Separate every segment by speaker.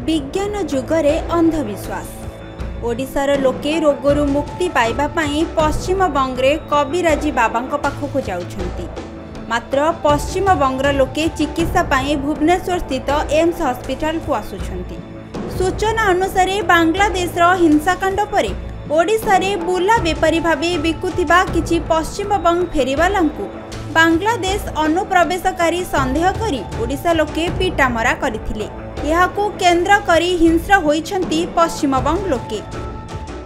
Speaker 1: विज्ञान जुगरे अंधविश्वास ओडिशार लोके रोगरु मुक्ति पाइबा पई पश्चिम बंगरे कविराजी बाबांक पाखकु जाउछंती। मात्र पश्चिम बंगर लोके चिकित्सा पाई भुवनेश्वर स्थित एम्स हॉस्पिटल को आसुछंती। सूचना अनुसार बांग्लादेश हिंसाकांड परे ओडिशा रे बुला बेपारी भाबे बिकुथिबा किछि पश्चिम बंग फेरीवालांकु बांग्लादेश अनुप्रवेशकारी संदेह करी ओडिशा लोके पिटामरा करथिले। यहाकू केंद्र करी हिंसा होइछंती पश्चिम बंग लोके।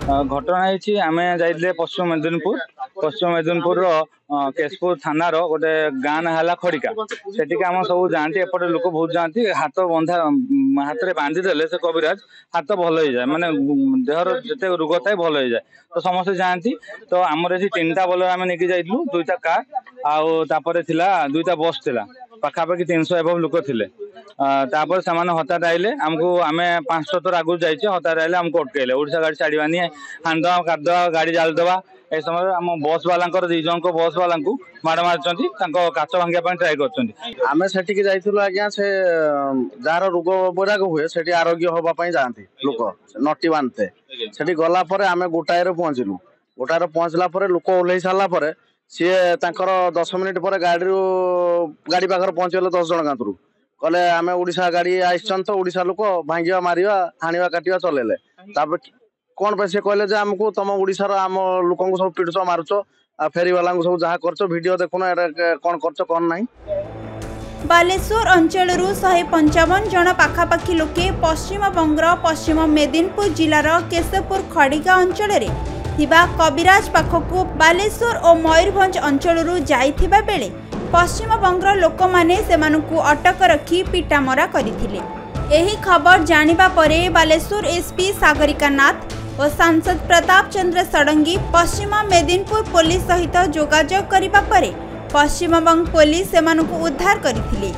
Speaker 2: घटना है आम जाइले पश्चिम मेदिनीपुर केशपुर थाना गोटे गाँ ना खड़िका से आम सब जाती एपटे लोक बहुत जाती हाथ बंधा हाथ में बांधी देले से कविराज हाथ भल हो जाए माने देहर जिते रोग थाए भल हो जाए तो समस्ते जाती। तो आमर ये 3टा बोलेरो आम नहीं जाइलु 2टा कार आउे दुईटा बस थिला पाखापाखि 300 एवं लोक थे। तापर से हठात आइले आमको आम 500 थर आगु जाइए हठात आइले आमको अटकैले ओडिशा गाड़ी छाड़वानी हाणदवा काटदवा गाड़ी जालदवा ए समय आम बस वाला 2 जन बस वाला माड़ मार्च काच भांगा ट्राए कर आज्ञा से जार रोग बराग हुए से आरोग्य हाँपाई जाती लोक नटी बांधते से गलापर आम गोटाए पहुँचलु गोटाए पहुँचला लोक ओह्ल सारापर सी 10 मिनिट पर गाड़ी पाखे पहुँचले 10 जन गाँव कहले आम ओडिशा गाड़ी आईन तो ओडिशा लोक भांगा मारिया हाणिया काटिया चलेले कौन पे से कहले आमको तुम ओडिशार आम लोक सब पीड़ुच मारुच फेरी वाला सब जहाँ कर वीडियो देखुन कौन कर कौन ना।
Speaker 1: बालेश्वर अंचल 155 जन पाखापाखि लोके पश्चिम बंगर पश्चिम मेदिनीपुर जिलार केशवपुर खड़िका अंचल थिबा कविराज पाखकु बालेश्वर और मयूरभंज अंचल जाइथिबा बेले पश्चिम बंगर लोक माने सेमानकु अटक रखी पिटामरा करथिले। एही खबर जानिबा परे बालेश्वर एसपी सागरिका नाथ और सांसद प्रताप चंद्र षडंगी पश्चिम मेदिनीपुर पुलिस सहित जोगाजोग करिबा परे पश्चिम बंग पुलिस सेमानकु उद्धार करथिले।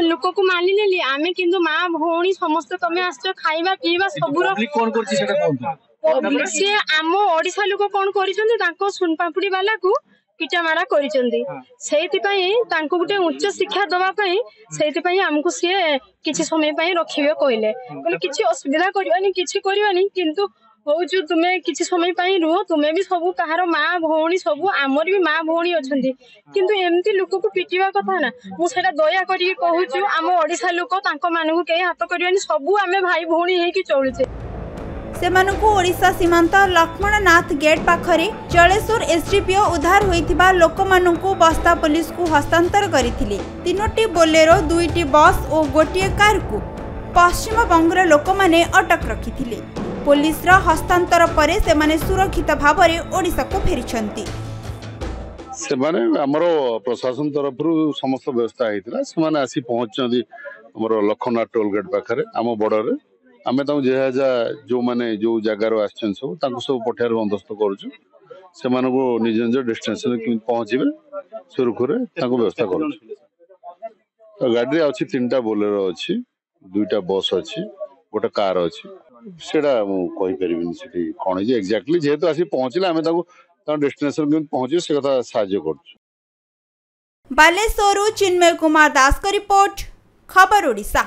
Speaker 3: लोक को मानि लेली आमे किंतु मां भौणी समस्त तमे आछो खाइबा पीबा सबुर
Speaker 2: कोन करछि सेटा कोन
Speaker 3: से आम ओडिसा लोक कोन करिसंती तांको सुनपापुडी वाला को पिटामारा करिसंती सेति पई तांको गुटे उच्च शिक्षा दवा पई सेति पई हमकु से किछि समय पई रखिबे कहले बोले किछि असुविधा करबानी किछि करबानी किंतु हो जो तुमे किछि समय पई रुह तुमे भी सब कहारो मां भौणी सब आमर भी मां भौणी अछंती किंतु एमती लोक को पिटिबा कथा ना मु सेटा दया करी कहूछु आम ओडिसा लोक तांको मानकु के हाथ करबानी सब आमे भाई भौणी हे कि चलुछे।
Speaker 1: सेमानकु ओडिशा सीमांत लक्ष्मणनाथ गेट पाखरे जलेश्वर एसडीपीओ उद्धार होइथिबा लोकमानकु बस्ता पुलिस को हस्तांतर करिथिले। 3टी बोलेरो 2टी बस और गोटिए कार को पश्चिम बंगर लोकमाने अटक रखिथिले। पुलिस रा हस्तांतर परे सेमाने सुरक्षित भावरे ओडिशा को फेरिछंती।
Speaker 4: सेमाने हमरो प्रशासन तरफ समस्त व्यवस्था हेतिला सेमाने आसी पहुंचछंती हमरो लक्ष्मणनाथ टोल गेट पाखरे आम बॉर्डर आमे जेजा जो माने जो जगार आछन सब पठार बंदोबस्त करूछु से निज निज डेस्टिनेशन के पहुंचबे सुरखुरे व्यवस्था करूछु। गाड़ी अच्छी 3टा बोलेरो अच्छी 2टा बस अच्छी गोटे कार अच्छी सेटा मु कहि परिबिनी सेठी कोन जे एक्जेक्टली जेहेतु आसी पहुंचले आमे डेस्टिनेशन के पहुंचे से कथा साहाय्य करूछु।
Speaker 1: बालेश्वर चिन्मय कुमार दास का रिपोर्ट खबर ओडिशा।